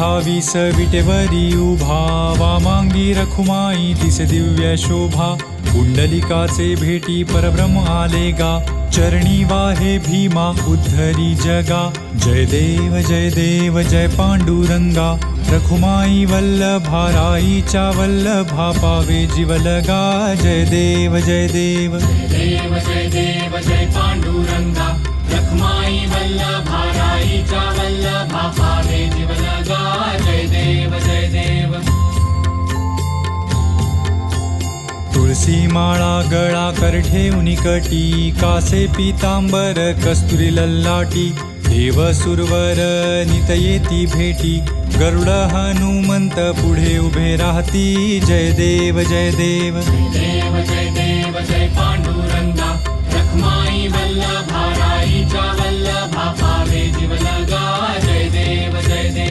28 विटेवरी उभा, वामांगी रखुमाई दिसे दिव्य शोभा. कुंडलिकाचे भेटी परब्रह्म आले गा, चरणी वाहे भीमा उद्धरी जगा. जय देव जय पांडुरंगा, रखुमाई वल्लभा राईच्या वल्लभा पावे जीवलगा. जय देव जय देव जय पांडुरंगा, रखुमाई वल्लभा राईच्या वल्लभा पावे जीवलगा. जय देव जय देव. तुळसी माळा गळा कर ठेवून कटी, कासे पीतांबर कस्तुरी लल्लाटी. देव सुरवर नित येती भेटी, गरुड हनुमंत पुढे उभे राहती. जय देव जय देव जय पांडुरंगा, रखुमाई वल्लभा